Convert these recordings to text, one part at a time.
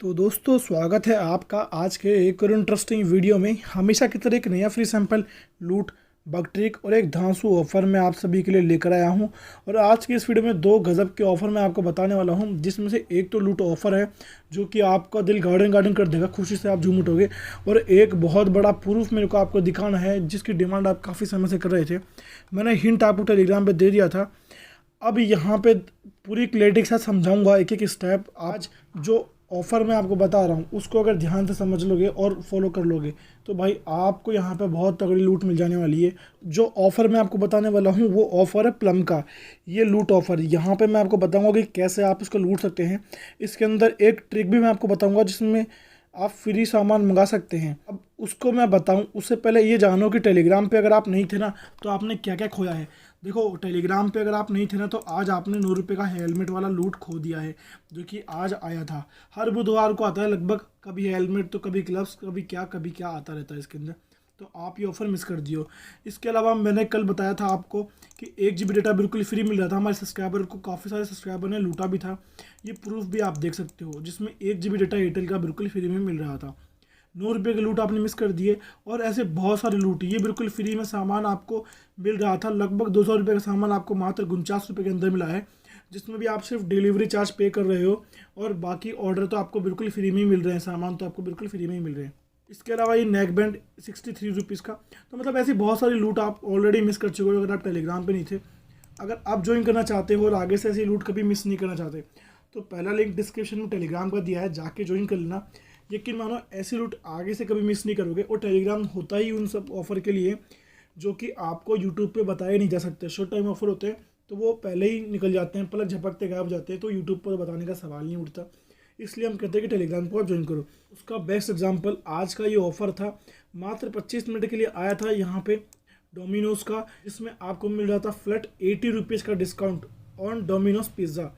तो दोस्तों स्वागत है आपका आज के एक और इंटरेस्टिंग वीडियो में। हमेशा की तरह एक नया फ्री सैंपल लूट बग ट्रिक और एक धांसू ऑफर मैं आप सभी के लिए लेकर आया हूं। और आज की इस वीडियो में दो गज़ब के ऑफर मैं आपको बताने वाला हूं, जिसमें से एक तो लूट ऑफर है जो कि आपका दिल गार्डन गार्डन कर देगा, खुशी से आप झूम उठोगे। और एक बहुत बड़ा प्रूफ मेरे को आपको दिखाना है जिसकी डिमांड आप काफ़ी समय से कर रहे थे। मैंने हिंट आपको टेलीग्राम पर दे दिया था। अब यहाँ पे पूरी क्लैरिटी के साथ समझाऊंगा एक एक स्टेप। आज जो ऑफ़र मैं आपको बता रहा हूँ उसको अगर ध्यान से समझ लोगे और फॉलो कर लोगे तो भाई आपको यहाँ पे बहुत तगड़ी लूट मिल जाने वाली है। जो ऑफ़र मैं आपको बताने वाला हूँ वो ऑफ़र है प्लम का। ये लूट ऑफ़र यहाँ पे मैं आपको बताऊँगा कि कैसे आप इसको लूट सकते हैं। इसके अंदर एक ट्रिक भी मैं आपको बताऊँगा जिसमें आप फ्री सामान मंगा सकते हैं। अब उसको मैं बताऊं उससे पहले ये जानो कि टेलीग्राम पे अगर आप नहीं थे ना तो आपने क्या क्या खोया है। देखो, टेलीग्राम पे अगर आप नहीं थे ना तो आज आपने 9 रुपये का हेलमेट वाला लूट खो दिया है, जो कि आज आया था। हर बुधवार को आता है लगभग, कभी हेलमेट तो कभी ग्लव्स, कभी क्या आता रहता है इसके अंदर। तो आप ये ऑफ़र मिस कर दियो। इसके अलावा मैंने कल बताया था आपको कि 1 GB डेटा बिल्कुल फ्री मिल रहा था हमारे सब्सक्राइबर को। काफ़ी सारे सब्सक्राइबर ने लूटा भी था, ये प्रूफ भी आप देख सकते हो, जिसमें 1 GB डेटा एयरटेल का बिल्कुल फ्री में मिल रहा था। 9 रुपये के लूट आपने मिस कर दिए। और ऐसे बहुत सारे लूट, ये बिल्कुल फ्री में सामान आपको मिल रहा था। लगभग 200 रुपये का सामान आपको मात्र 49 रुपये के अंदर मिला है, जिसमें भी आप सिर्फ डिलीवरी चार्ज पे कर रहे हो और बाकी ऑर्डर तो आपको बिल्कुल फ्री में ही मिल रहे हैं, सामान तो आपको बिल्कुल फ्री में ही मिल रहे हैं। इसके अलावा ये नेक बैंड 63 रुपीज़ का। तो मतलब ऐसी बहुत सारी लूट आप ऑलरेडी मिस कर चुके हो अगर आप टेलीग्राम पे नहीं थे। अगर आप ज्वाइन करना चाहते हो और आगे से ऐसी लूट कभी मिस नहीं करना चाहते तो पहला लिंक डिस्क्रिप्शन में टेलीग्राम का दिया है, जाके ज्वाइन कर लेना। यकीन मानो ऐसी लूट आगे से कभी मिस नहीं करोगे। और टेलीग्राम होता ही उन सब ऑफ़र के लिए जो कि आपको यूट्यूब पे बताए नहीं जा सकते। शॉर्ट टाइम ऑफर होते हैं तो वो पहले ही निकल जाते हैं, पलक झपकते गायब हो जाते हैं, तो यूट्यूब पर बताने का सवाल नहीं उठता। इसलिए हम कहते हैं कि टेलीग्राम को आप ज्वाइन करो। उसका बेस्ट एग्जांपल आज का ये ऑफ़र था, मात्र 25 मिनट के लिए आया था यहाँ पे डोमिनोज का, जिसमें आपको मिल रहा था फ्लैट 80 रुपीज़ का डिस्काउंट ऑन डोमिनोज पिज़्ज़ा।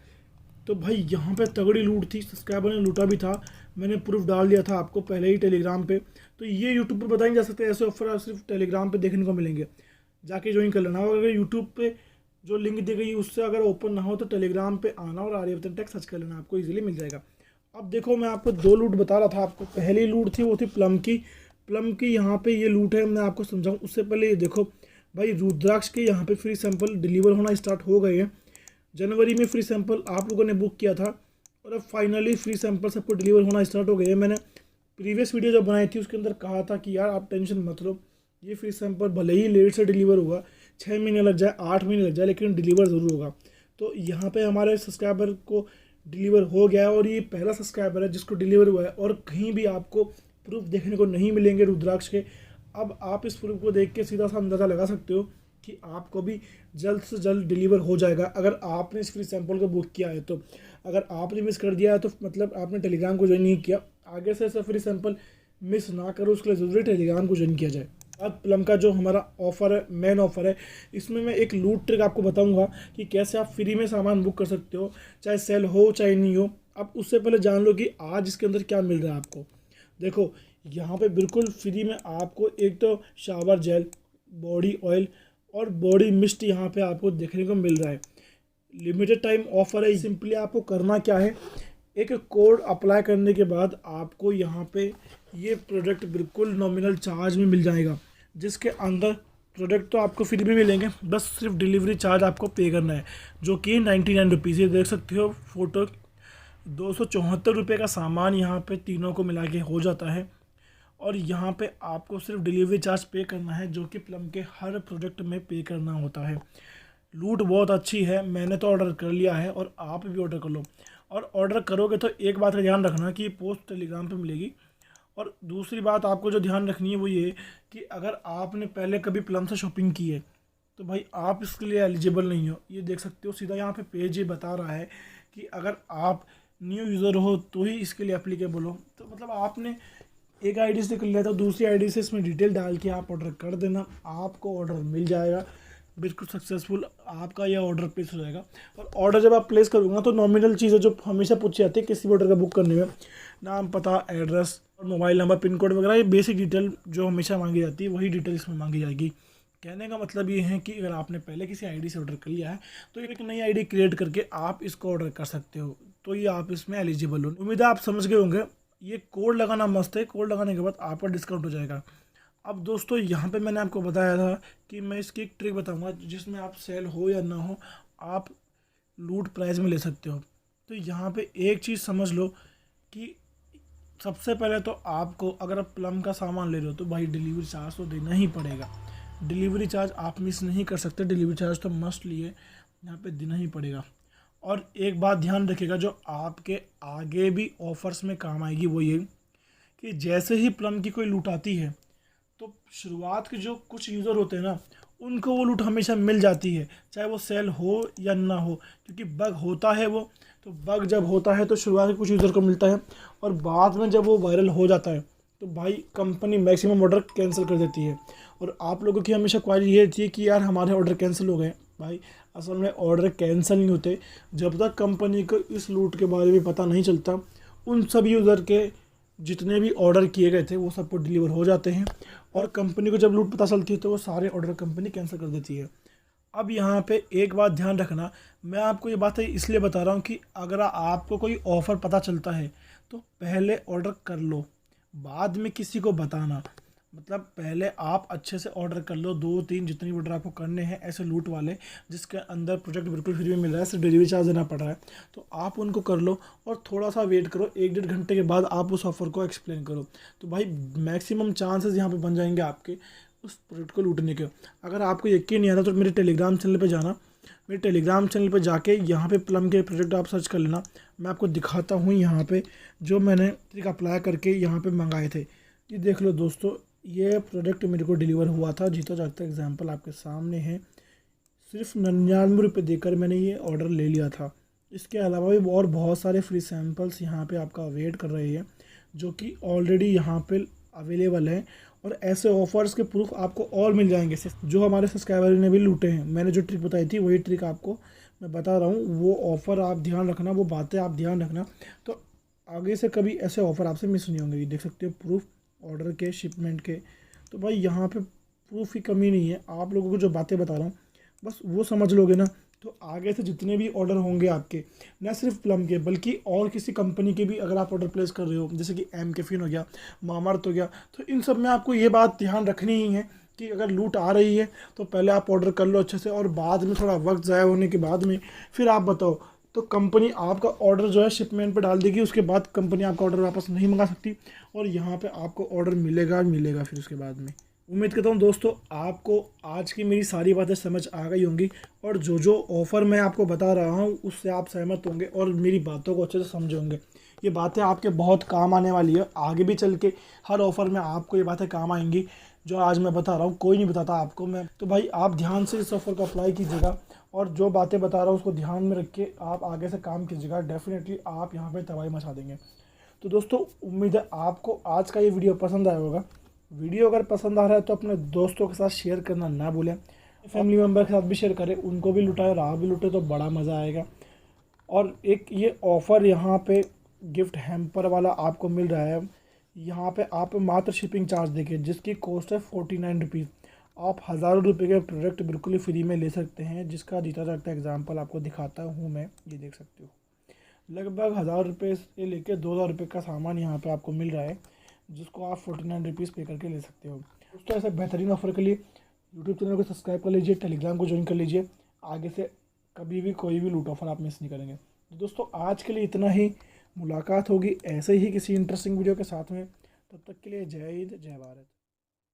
तो भाई यहाँ पे तगड़ी लूट थी, सब्सक्राइबर ने लूटा भी था। मैंने प्रूफ डाल दिया था आपको पहले ही टेलीग्राम पे। तो ये यूट्यूब पर बताए नहीं जा सकते, ऐसे ऑफर आप सिर्फ टेलीग्राम पे देखने को मिलेंगे, जाके ज्वाइन कर लेना। और अगर यूट्यूब पे जो लिंक दी गई उससे अगर ओपन ना हो तो टेलीग्राम पे आना और आर्यवर्धन टेक सर्च कर लेना, आपको इजीली मिल जाएगा। अब देखो, मैं आपको दो लूट बता रहा था। आपको पहली लूट थी वो थी प्लम की। प्लम की यहाँ पे ये लूट है, मैं आपको समझाऊँ उससे पहले ये देखो भाई, रुद्राक्ष के यहाँ पे फ्री सैंपल डिलीवर होना स्टार्ट हो गए हैं। जनवरी में फ्री सैंपल आप लोगों ने बुक किया था और अब फाइनली फ्री सैंपल सबको डिलीवर होना स्टार्ट हो गए हैं। मैंने प्रीवियस वीडियो जो बनाई थी उसके अंदर कहा था कि यार आप टेंशन मत लो, ये फ्री सैंपल भले ही लेट से डिलीवर होगा, 6 महीने लग जाए, 8 महीने लग जाए, लेकिन डिलीवर ज़रूर होगा। तो यहाँ पे हमारे सब्सक्राइबर को डिलीवर हो गया है और ये पहला सब्सक्राइबर है जिसको डिलीवर हुआ है। और कहीं भी आपको प्रूफ देखने को नहीं मिलेंगे रुद्राक्ष के। अब आप इस प्रूफ को देख के सीधा सा अंदाज़ा लगा सकते हो कि आपको भी जल्द से जल्द डिलीवर हो जाएगा अगर आपने इस फ्री सैंपल को बुक किया है तो। अगर आपने मिस कर दिया है तो मतलब आपने टेलीग्राम को ज्वाइन नहीं किया। आगे से ऐसा फ्री सैंपल मिस ना करो, उसके लिए ज़रूरी टेलीग्राम को ज्वाइन किया जाए। अब प्लम का जो हमारा ऑफ़र है, मेन ऑफ़र है, इसमें मैं एक लूट ट्रिक आपको बताऊंगा कि कैसे आप फ्री में सामान बुक कर सकते हो, चाहे सेल हो चाहे नहीं हो। अब उससे पहले जान लो कि आज इसके अंदर क्या मिल रहा है आपको। देखो, यहाँ पे बिल्कुल फ्री में आपको एक तो शावर जेल, बॉडी ऑयल और बॉडी मिस्ट यहाँ पे आपको देखने को मिल रहा है। लिमिटेड टाइम ऑफर है। सिंपली आपको करना क्या है, एक कोड अप्लाई करने के बाद आपको यहाँ पे ये प्रोडक्ट बिल्कुल नॉमिनल चार्ज में मिल जाएगा, जिसके अंदर प्रोडक्ट तो आपको फ्री में मिलेंगे, बस सिर्फ डिलीवरी चार्ज आपको पे करना है, जो कि 99 रुपीज़। ये देख सकते हो फोटो, 274 रुपये का सामान यहाँ पे तीनों को मिला के हो जाता है। और यहाँ पे आपको सिर्फ डिलीवरी चार्ज पे करना है, जो कि प्लम के हर प्रोडक्ट में पे करना होता है। लूट बहुत अच्छी है, मैंने तो ऑर्डर कर लिया है और आप भी ऑर्डर कर लो। और ऑर्डर करोगे तो एक बात का ध्यान रखना कि पोस्ट टेलीग्राम पे मिलेगी। और दूसरी बात आपको जो ध्यान रखनी है वो ये कि अगर आपने पहले कभी प्लम से शॉपिंग की है तो भाई आप इसके लिए एलिजिबल नहीं हो। ये देख सकते हो सीधा यहाँ पे पेज ये बता रहा है कि अगर आप न्यू यूज़र हो तो ही इसके लिए एप्लीकेबल हो। तो मतलब आपने एक आईडी से कर लिया तो दूसरी आईडी से इसमें डिटेल डाल के आप ऑर्डर कर देना, आपको ऑर्डर मिल जाएगा, बिल्कुल सक्सेसफुल आपका यह ऑर्डर प्लेस हो जाएगा। और ऑर्डर जब आप प्लेस करोगे तो नॉमिनल चीज़ें जो हमेशा पूछी जाती है किसी भी ऑर्डर का बुक करने में, नाम, पता, एड्रेस और मोबाइल नंबर, पिन कोड वगैरह, ये बेसिक डिटेल जो हमेशा मांगी जाती है वही डिटेल इसमें मांगी जाएगी। कहने का मतलब ये है कि अगर आपने पहले किसी आईडी से ऑर्डर कर लिया है तो एक नई आईडी क्रिएट करके आप इसको ऑर्डर कर सकते हो। तो ये आप इसमें एलिजिबल हो। उम्मीद है आप समझ गए होंगे। ये कोड लगाना मस्त है, कोड लगाने के बाद आपका डिस्काउंट हो जाएगा। अब दोस्तों यहाँ पे मैंने आपको बताया था कि मैं इसकी एक ट्रिक बताऊंगा जिसमें आप सेल हो या ना हो आप लूट प्राइस में ले सकते हो। तो यहाँ पे एक चीज़ समझ लो कि सबसे पहले तो आपको अगर आप प्लम का सामान ले रहे हो तो भाई डिलीवरी चार्ज तो देना ही पड़ेगा। डिलीवरी चार्ज आप मिस नहीं कर सकते, डिलीवरी चार्ज तो मस्ट लिए यहाँ पे देना ही पड़ेगा। और एक बात ध्यान रखिएगा जो आपके आगे भी ऑफर्स में काम आएगी, वो ये कि जैसे ही प्लम की कोई लूट आती है तो शुरुआत के जो कुछ यूज़र होते हैं ना, उनको वो लूट हमेशा मिल जाती है, चाहे वो सेल हो या ना हो, क्योंकि बग होता है वो। तो बग जब होता है तो शुरुआत के कुछ यूज़र को मिलता है, और बाद में जब वो वायरल हो जाता है तो भाई कंपनी मैक्सिमम ऑर्डर कैंसिल कर देती है। और आप लोगों की हमेशा क्वारी ये रहती है कि यार हमारे ऑर्डर कैंसिल हो गए। भाई असल में ऑर्डर कैंसिल नहीं होते, जब तक कंपनी को इस लूट के बारे में पता नहीं चलता उन सभी यूज़र के जितने भी ऑर्डर किए गए थे वो सबको डिलीवर हो जाते हैं। और कंपनी को जब लूट पता चलती है तो वो सारे ऑर्डर कंपनी कैंसिल कर देती है। अब यहाँ पे एक बात ध्यान रखना, मैं आपको ये बात इसलिए बता रहा हूँ कि अगर आपको कोई ऑफ़र पता चलता है तो पहले ऑर्डर कर लो, बाद में किसी को बताना। मतलब पहले आप अच्छे से ऑर्डर कर लो, 2-3 जितनी ऑर्डर आपको करने हैं ऐसे लूट वाले जिसके अंदर प्रोडक्ट बिल्कुल फ्री में मिल रहा है, सिर्फ डिलीवरी चार्ज देना पड़ रहा है, तो आप उनको कर लो। और थोड़ा सा वेट करो, 1-1.5 घंटे के बाद आप उस ऑफ़र को एक्सप्लेन करो, तो भाई मैक्सिमम चांसेस यहाँ पे बन जाएंगे आपके उस प्रोडक्ट को लूटने के। अगर आपको यकीन नहीं आता तो मेरे टेलीग्राम चैनल पर जाना, मेरे टेलीग्राम चैनल पर जाके यहाँ पे प्लम के प्रोडक्ट आप सर्च कर लेना। मैं आपको दिखाता हूँ यहाँ पे जो मैंने ट्रिक अप्लाई करके यहाँ पे मंगाए थे। ये देख लो दोस्तों, ये प्रोडक्ट मेरे को डिलीवर हुआ था, जीता जागता एग्जाम्पल आपके सामने है। सिर्फ 99 रुपये देकर मैंने ये ऑर्डर ले लिया था। इसके अलावा भी और बहुत सारे फ्री सैम्पल्स यहाँ पे आपका वेट कर रहे हैं जो कि ऑलरेडी यहाँ पे अवेलेबल हैं। और ऐसे ऑफर्स के प्रूफ आपको और मिल जाएंगे जो हमारे सब्सक्राइबर ने भी लूटे हैं। मैंने जो ट्रिक बताई थी वही ट्रिक आपको मैं बता रहा हूँ, वो ऑफ़र आप ध्यान रखना, वो बातें आप ध्यान रखना, तो आगे से कभी ऐसे ऑफ़र आपसे मिस नहीं होंगे। ये देख सकते हो प्रूफ ऑर्डर के, शिपमेंट के। तो भाई यहाँ पे प्रूफ की कमी नहीं है, आप लोगों को जो बातें बता रहा हूँ बस वो समझ लोगे ना, तो आगे से जितने भी ऑर्डर होंगे आपके, न सिर्फ प्लम के बल्कि और किसी कंपनी के भी अगर आप ऑर्डर प्लेस कर रहे हो, जैसे कि एम कैफीन हो गया, मामाअर्थ हो गया, तो इन सब में आपको ये बात ध्यान रखनी ही है कि अगर लूट आ रही है तो पहले आप ऑर्डर कर लो अच्छे से, और बाद में थोड़ा वक्त ज़ाया होने के बाद में फिर आप बताओ, तो कंपनी आपका ऑर्डर जो है शिपमेंट पे डाल देगी। उसके बाद कंपनी आपका ऑर्डर वापस नहीं मंगा सकती, और यहाँ पे आपको ऑर्डर मिलेगा फिर उसके बाद में। उम्मीद करता हूँ दोस्तों आपको आज की मेरी सारी बातें समझ आ गई होंगी, और जो जो ऑफ़र मैं आपको बता रहा हूँ उससे आप सहमत होंगे और मेरी बातों को अच्छे से समझे होंगे। ये बातें आपके बहुत काम आने वाली है, आगे भी चल के हर ऑफ़र में आपको ये बातें काम आएंगी जो आज मैं बता रहा हूँ, कोई नहीं बताता आपको मैं। तो भाई आप ध्यान से इस ऑफ़र को अप्लाई कीजिएगा, और जो बातें बता रहा हूँ उसको ध्यान में रख के आप आगे से काम कीजिएगा, डेफिनेटली आप यहाँ पे तबाही मचा देंगे। तो दोस्तों उम्मीद है आपको आज का ये वीडियो पसंद आया होगा। वीडियो अगर पसंद आ रहा है तो अपने दोस्तों के साथ शेयर करना ना भूलें, फैमिली मेम्बर के साथ भी शेयर करें, उनको भी लुटाए और आप भी लुटे तो बड़ा मज़ा आएगा। और एक ये ऑफ़र यहाँ पे गिफ्ट हैम्पर वाला आपको मिल रहा है, यहाँ पे आप मात्र शिपिंग चार्ज देखिए जिसकी कॉस्ट है 49 रुपीज़। आप हज़ारों रुपये के प्रोडक्ट बिल्कुल ही फ्री में ले सकते हैं, जिसका जीता जागता एग्जाम्पल आपको दिखाता हूँ मैं। ये देख सकते हो लगभग 1000 रुपये से लेकर 2000 रुपये का सामान यहाँ पे आपको मिल रहा है, जिसको आप 49 रुपीज़ पे करके ले सकते हो। दोस्तों ऐसे बेहतरीन ऑफर के लिए यूट्यूब चैनल को सब्सक्राइब कर लीजिए, टेलीग्राम को ज्वाइन कर लीजिए, आगे से कभी भी कोई भी लूट ऑफर आप मिस नहीं करेंगे। तो दोस्तों आज के लिए इतना ही, मुलाकात होगी ऐसे ही किसी इंटरेस्टिंग वीडियो के साथ में। तब तक के लिए जय हिंद, जय भारत।